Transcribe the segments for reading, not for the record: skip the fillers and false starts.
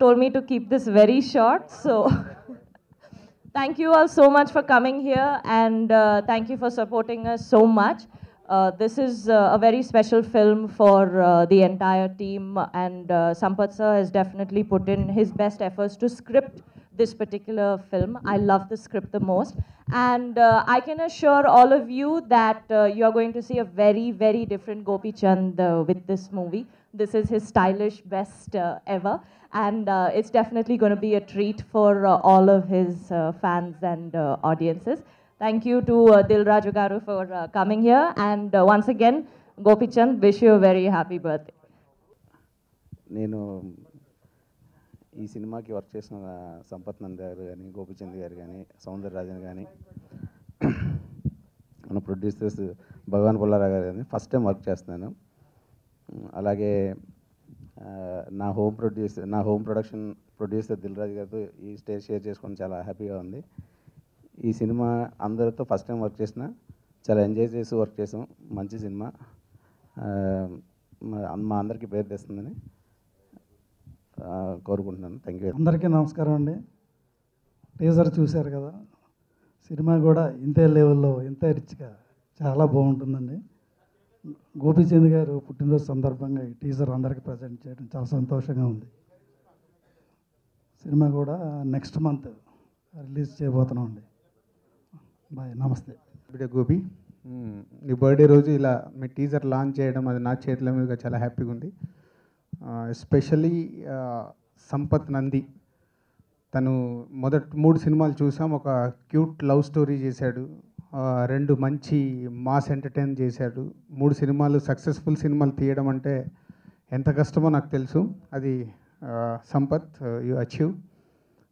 told me to keep this very short, so thank you all so much for coming here, and thank you for supporting us so much. This is a very special film for the entire team, and Sampath sir has definitely put in his best efforts to script this particular film. I love the script the most, and I can assure all of you that you are going to see a very, very different Gopi Chand with this movie. This is his stylish best ever, and it's definitely going to be a treat for all of his fans and audiences. Thank you to Dil Raju Garu for coming here, and once again, Gopi Chand, wish you a very happy birthday. నేను ఈ సినిమాకి work చేసిన సంపత్ నంద్ గారు కానీ, గోపిచంద్ గారు కానీ, సౌందరరాజన్ కానీ, మన ప్రొడ్యూసర్స్ భగవాన్ పుల్లారావు గారు కానీ ఫస్ట్ టైం వర్క్ చేస్తున్నాను. అలాగే నా home production producer Dil Raju గారితో ఈ స్టేజ్ షేర్ చేసుకొని చాలా హ్యాపీగా ఉంది. ఈ సినిమా అందరితో ఫస్ట్ టైం వర్క్ చేసిన, చాలా ఎంజాయ్ చేసి వర్క్ చేసాం. మంచి సినిమా, మా అందరికీ పేరు తెస్తుందని కోరుకుంటున్నాను. Thank you. అందరికీ నమస్కారం అండి. టీజర్ చూశారు కదా, సినిమా కూడా ఇంతే లెవెల్లో ఇంతే రిచ్గా చాలా బాగుంటుందండి. గోపీచంద్ గారు పుట్టినరోజు సందర్భంగా ఈ టీజర్ అందరికీ ప్రజెంట్ చేయడం చాలా సంతోషంగా ఉంది. సినిమా కూడా నెక్స్ట్ మంత్ రిలీజ్ చేయబోతున్నాం అండి. బాయ్, నమస్తే. గోపి, నీ బర్త్డే రోజు ఇలా మీ టీజర్ లాంచ్ చేయడం అది నా చేతుల మీదుగా చాలా హ్యాపీగా ఉంది. ఎస్పెషల్లీ సంపత్ నంది, తను మొదటి 3 సినిమాలు చూసాం. ఒక క్యూట్ లవ్ స్టోరీ చేశాడు, 2 మంచి మాస్ ఎంటర్టైన్ చేశాడు. 3 సినిమాలు సక్సెస్ఫుల్ సినిమాలు తీయడం అంటే ఎంత కష్టమో నాకు తెలుసు. అది సంపత్ యు అచీవ్.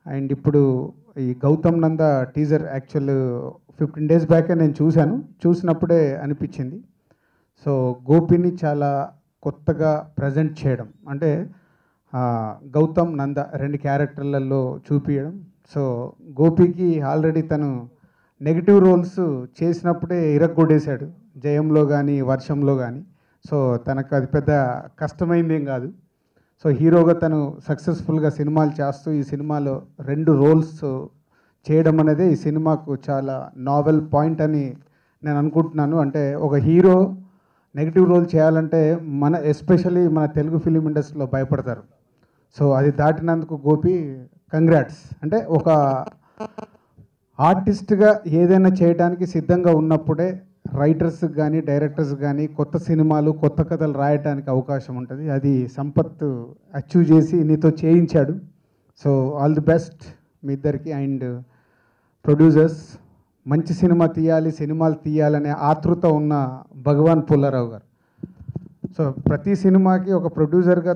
అండ్ ఇప్పుడు ఈ గౌతమ్ నంద టీజర్ యాక్చువల్ 15 days బ్యాకే నేను చూసినప్పుడే అనిపించింది. సో గోపిని చాలా కొత్తగా ప్రజెంట్ చేయడం అంటే గౌతమ్ నంద 2 క్యారెక్టర్లలో చూపించడం. సో గోపికి ఆల్రెడీ తను నెగిటివ్ రోల్స్ చేసినప్పుడే ఇరగ్గొడేశాడు, జయంలో కానీ వర్షంలో కానీ. సో తనకు అది పెద్ద కష్టమైందేం కాదు. సో హీరోగా తను సక్సెస్ఫుల్గా సినిమాలు చేస్తూ ఈ సినిమాలో 2 రోల్స్ చేయడం అనేది ఈ సినిమాకు చాలా నావెల్ పాయింట్ అని నేను అనుకుంటున్నాను. అంటే ఒక హీరో నెగిటివ్ రోల్ చేయాలంటే ఎస్పెషల్లీ మన తెలుగు ఫిలిం ఇండస్ట్రీలో భయపడతారు. సో అది దాటినందుకు గోపి కంగ్రాట్స్. అంటే ఒక ఆర్టిస్ట్గా ఏదైనా చేయడానికి సిద్ధంగా ఉన్నప్పుడే రైటర్స్కి కానీ డైరెక్టర్స్ కానీ కొత్త సినిమాలు కొత్త కథలు రాయడానికి అవకాశం ఉంటుంది. అది సంపత్ అచీవ్ చేసి నీతో చేయించాడు. సో ఆల్ ది బెస్ట్ మీ ఇద్దరికి. అండ్ ప్రొడ్యూసర్స్, మంచి సినిమాలు తీయాలనే ఆతృత ఉన్న భగవాన్ పుల్లారావు గారు. సో ప్రతి సినిమాకి ఒక ప్రొడ్యూసర్గా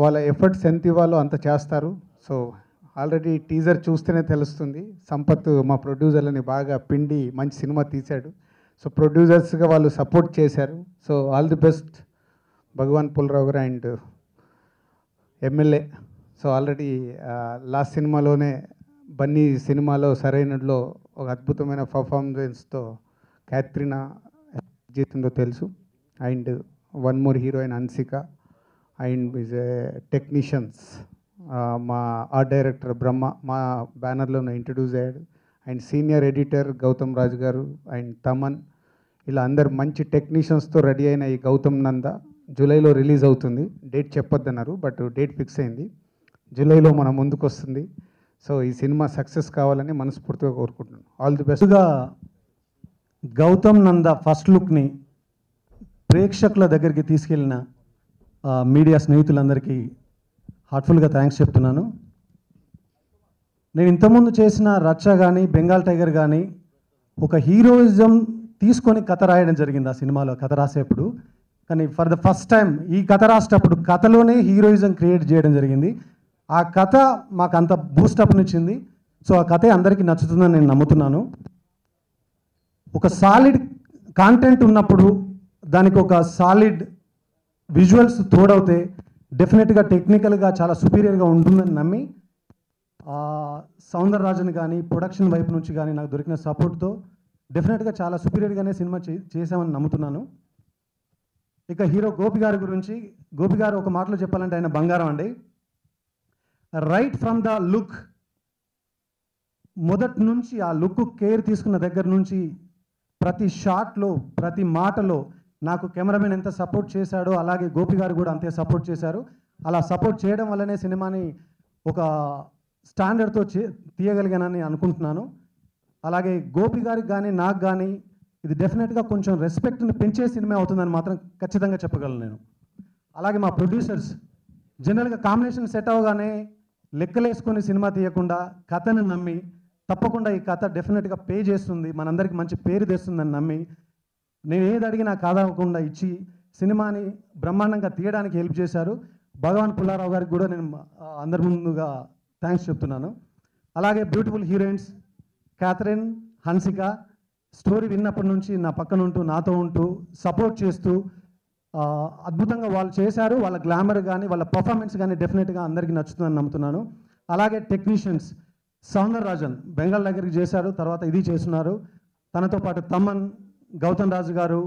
వాళ్ళ ఎఫర్ట్స్ ఎంత ఇవ్వాలో అంత చేస్తారు. సో ఆల్రెడీ టీజర్ చూస్తేనే తెలుస్తుంది, సంపత్ మా ప్రొడ్యూసర్లని బాగా పిండి మంచి సినిమా తీశాడు. సో ప్రొడ్యూసర్స్గా వాళ్ళు సపోర్ట్ చేశారు. So all the best Bhagavan Pullarao garu. And MLA, so already last సినిమాలోనే బన్నీ సినిమాలో సరైనలో ఒక అద్భుతమైన పర్ఫార్మెన్స్తో క్యాత్రినా జీతుందో తెలుసు. And 1 more heroine Hansika. And technicians మా ఆర్ట్ డైరెక్టర్ బ్రహ్మ మా బ్యానర్లోనే ఇంట్రడ్యూస్ అయ్యాడు. అండ్ సీనియర్ ఎడిటర్ గౌతమ్ రాజు గారు అండ్ తమన్, ఇలా అందరు మంచి టెక్నీషియన్స్తో రెడీ అయిన ఈ గౌతమ్ నంద జూలైలో రిలీజ్ అవుతుంది. డేట్ చెప్పొద్దన్నారు, బట్ డేట్ ఫిక్స్ అయింది. జూలైలో మన ముందుకు వస్తుంది. సో ఈ సినిమా సక్సెస్ కావాలని మనస్ఫూర్తిగా కోరుకుంటున్నాను. ఆల్ ది బెస్ట్గా గౌతమ్ నంద ఫస్ట్ లుక్ని ప్రేక్షకుల దగ్గరికి తీసుకెళ్ళిన మీడియా స్నేహితులందరికీ హార్ట్ఫుల్గా థ్యాంక్స్ చెప్తున్నాను. నేను ఇంతకుముందు చేసిన రచ్చ కానీ బెంగాల్ టైగర్ కానీ ఒక హీరోయిజం తీసుకొని కథ రాయడం జరిగింది. ఆ సినిమాలో కథ రాసేప్పుడు, కానీ ఫర్ ద ఫస్ట్ టైం ఈ కథ రాసేటప్పుడు కథలోనే హీరోయిజం క్రియేట్ చేయడం జరిగింది. ఆ కథ మాకు అంత బూస్టప్నిచ్చింది. సో ఆ కథే అందరికీ నచ్చుతుందని నేను నమ్ముతున్నాను. ఒక సాలిడ్ కాంటెంట్ ఉన్నప్పుడు దానికి ఒక సాలిడ్ విజువల్స్ తోడవుతే డెఫినెట్గా టెక్నికల్గా చాలా సుపీరియర్గా ఉంటుందని నమ్మి సౌందరరాజన్ కానీ ప్రొడక్షన్ వైపు నుంచి కానీ నాకు దొరికిన సపోర్ట్తో డెఫినెట్గా చాలా సుపీరియర్గానే సినిమా చేసామని నమ్ముతున్నాను. ఇక హీరో గోపి గారి గురించి, గోపి గారు ఒక మాటలో చెప్పాలంటే ఆయన బంగారం అండి. రైట్ ఫ్రమ్ ద లుక్, మొదటి నుంచి ఆ లుక్ కేర్ తీసుకున్న దగ్గర నుంచి ప్రతి షాట్లో ప్రతి మాటలో నాకు కెమెరామెన్ ఎంత సపోర్ట్ చేశాడో అలాగే గోపి గారు కూడా అంతే సపోర్ట్ చేశారు. అలా సపోర్ట్ చేయడం వల్లనే సినిమాని ఒక స్టాండర్డ్తో తీయగలిగానని అనుకుంటున్నాను. అలాగే గోపి గారికి కానీ నాకు కానీ ఇది డెఫినెట్గా కొంచెం రెస్పెక్ట్ని పెంచే సినిమా అవుతుందని మాత్రం ఖచ్చితంగా చెప్పగలను నేను. అలాగే మా ప్రొడ్యూసర్స్ జనరల్గా కాంబినేషన్ సెట్ అవగానే లెక్కలేసుకొని సినిమా తీయకుండా కథను నమ్మి తప్పకుండా ఈ కథ డెఫినెట్గా పే చేస్తుంది, మనందరికీ మంచి పేరు తెస్తుందని నమ్మి నేను ఏది అడిగినా కాదనకుండా ఇచ్చి సినిమాని బ్రహ్మాండంగా తీయడానికి హెల్ప్ చేశారు. భగవాన్ పుల్లారావు గారికి కూడా నేను అందరి ముందుగా థ్యాంక్స్ చెప్తున్నాను. అలాగే beautiful heroines Catherine, Hansika story విన్నప్పటి నుంచి నా పక్కన ఉంటూ నాతో ఉంటూ సపోర్ట్ చేస్తూ అద్భుతంగా వాళ్ళు చేశారు. వాళ్ళ గ్లామర్ కానీ వాళ్ళ పర్ఫార్మెన్స్ కానీ డెఫినెట్గా అందరికీ నచ్చుతుందని నమ్ముతున్నాను. అలాగే టెక్నీషియన్స్ సౌందరరాజన్ బెంగాల్ దగ్గరికి చేశారు, తర్వాత ఇది చేస్తున్నారు. తనతో పాటు తమన్, గౌతమ్ రాజు గారు,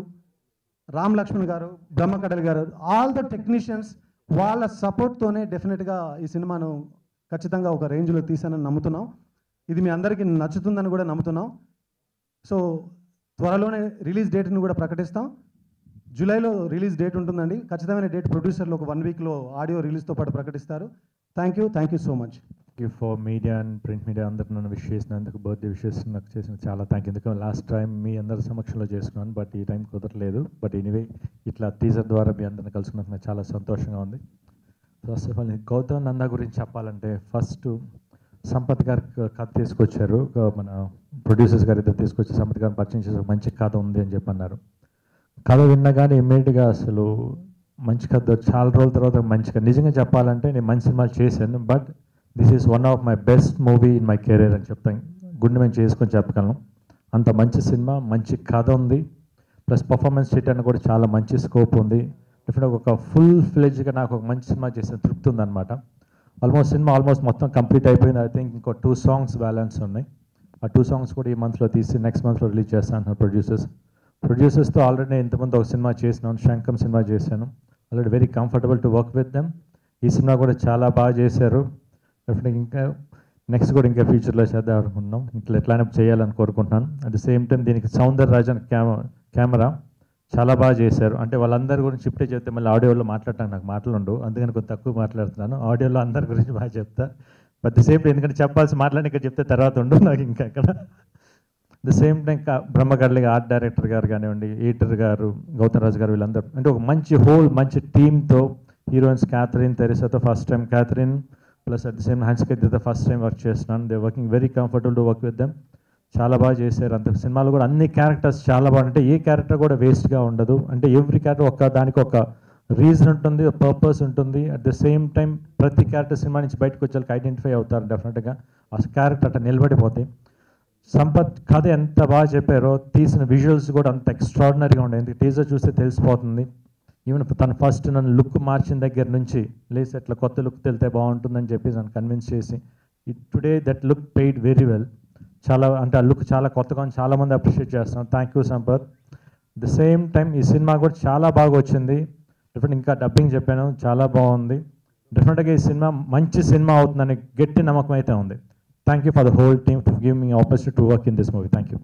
రామ్ లక్ష్మణ్ గారు, బ్రహ్మకడల్ గారు, ఆల్ ద టెక్నీషియన్స్ వాళ్ళ సపోర్ట్తోనే డెఫినెట్గా ఈ సినిమాను ఖచ్చితంగా ఒక రేంజ్లో తీసానని నమ్ముతున్నాం. ఇది మీ అందరికీ నచ్చుతుందని కూడా నమ్ముతున్నాం. సో త్వరలోనే రిలీజ్ డేట్ని కూడా ప్రకటిస్తాం. జూలైలో రిలీజ్ డేట్ ఉంటుందండి. ఖచ్చితమైన డేట్ ప్రొడ్యూసర్లు ఒక 1 వీక్లో ఆడియో రిలీజ్తో పాటు ప్రకటిస్తారు. Thank you so much. For media and print media అందరికి నన్ను విష్ చేసినందుకు, బర్త్డే విషెస్ నాకు చేసిన చాలా థ్యాంక్ యూ. ఎందుకంటే లాస్ట్ టైం మీ అందరి సమక్షంలో చేసుకున్నాను, బట్ ఈ టైం కుదరలేదు. బట్ ఎనీవే ఇట్లా టీజర్ ద్వారా మీ అందరిని కలుసుకున్నందుకు నాకు చాలా సంతోషంగా ఉంది. First of all Gautam Nanda గురించి చెప్పాలంటే ఫస్ట్ సంపత్ గారు కథ తీసుకొచ్చారు, మన ప్రొడ్యూసర్స్ గారు ఇద్దరు తీసుకొచ్చి సంపత్ గారిని పరిచయం చేసి మంచి కథ ఉంది అని చెప్పి అన్నారు. కథ విన్నగానే ఇమ్మీడియట్గా అసలు మంచి కథ, చాలా రోజుల తర్వాత మంచిగా నిజంగా చెప్పాలంటే నేను మంచి సినిమాలు చేశాను, but this is one of my best movie in my career అని చెప్తాను. గుండె మేము చేసుకొని చెప్పగలను. అంత మంచి సినిమా, మంచి కథ ఉంది, ప్లస్ పర్ఫార్మెన్స్ చేయడానికి కూడా చాలా మంచి స్కోప్ ఉంది. డెఫినెట్గా ఒక ఫుల్ ఫ్లెడ్జ్గా నాకు ఒక మంచి సినిమా చేసిన తృప్తి ఉందన్నమాట. సినిమా ఆల్మోస్ట్ మొత్తం కంప్లీట్ అయిపోయింది. ఐ థింక్ ఇంకో 2 songs బ్యాలెన్స్ ఉన్నాయి. ఆ 2 songs కూడా ఈ మంత్లో తీసి నెక్స్ట్ మంత్లో రిలీజ్ చేస్తాను అంటున్నారు ప్రొడ్యూసర్స్తో. ఆల్రెడీ నేను ఇంతకుముందు ఒక సినిమా చేసినాను, శంకం సినిమా చేశాను. Already very comfortable to work with them. ఈ సినిమా కూడా చాలా బాగా చేశారు. డెఫినెట్గా ఇంకా నెక్స్ట్ కూడా ఇంకా ఫ్యూచర్లో చేద్దాం అనుకుంటున్నాం. ఇట్లా ఎట్లానే చేయాలని కోరుకుంటున్నాను. అట్ ద సేమ్ టైం దీనికి సౌందరరాజన్ కెమెరా చాలా బాగా చేశారు. అంటే వాళ్ళందరి గురించి ఇప్పుడే చెప్తే మళ్ళీ ఆడియోలో మాట్లాడటానికి నాకు మాటలు ఉండవు, అందుకని కొంచెం తక్కువ మాట్లాడుతున్నాను. ఆడియోలో అందరి గురించి బాగా చెప్తా. బట్ ద సేమ్ టైం ఎందుకంటే చెప్పాల్సి మాట్లాడి ఇక్కడ చెప్తే తర్వాత ఉండవు నాకు ఇంకా అక్కడ. The same time Brahmakadali art director గారు కానివ్వండి, ఎడిటర్ గారు, గౌతమ్ రాజు గారు, వీళ్ళందరూ అంటే ఒక మంచి టీమ్తో హీరోయిన్స్ క్యాథరిన్, తెరిసాతో first time Catherine plus at the same Hansika first time work చేస్తున్నాను. They working very comfortable to work with them. చాలా బాగా చేశారు. అంత సినిమాలో కూడా అన్ని క్యారెక్టర్స్ చాలా బాగుంటాయి. ఏ క్యారెక్టర్ కూడా వేస్ట్గా ఉండదు. అంటే ఎవ్రీ క్యారెక్టర్ దానికి ఒక రీజన్ ఉంటుంది, పర్పస్ ఉంటుంది. అట్ ద సేమ్ టైం ప్రతి క్యారెక్టర్ సినిమా నుంచి బయటకు వచ్చేకి ఐడెంటిఫై అవుతారు డెఫినెట్గా. ఆ క్యారెక్టర్ అట్లా నిలబడిపోతాయి. సంపత్ కథ ఎంత బాగా చెప్పారో, తీసిన విజువల్స్ కూడా అంత ఎక్స్ట్రాడినరీగా ఉండే. టీజర్ చూస్తే తెలిసిపోతుంది. ఈవెన్ తను ఫస్ట్ నన్ను లుక్ మార్చిన దగ్గర నుంచి లేసి అట్లా కొత్త లుక్ తెలితే బాగుంటుందని చెప్పి నన్ను కన్విన్స్ చేసి today that look paid very well. చాలా అంటే ఆ లుక్ చాలా కొత్తగా ఉంది, చాలామంది అప్రిషియేట్ చేస్తున్నాం. Thank you Sampath. The same time ఈ సినిమా కూడా చాలా బాగా వచ్చింది. డెఫినెట్ ఇంకా డబ్బింగ్ చెప్పాను, చాలా బాగుంది. డెఫినెట్గా ఈ సినిమా మంచి సినిమా అవుతుందని గట్టి నమ్మకం అయితే ఉంది. Thank you for the whole team for giving me an opportunity to work in this movie. Thank you.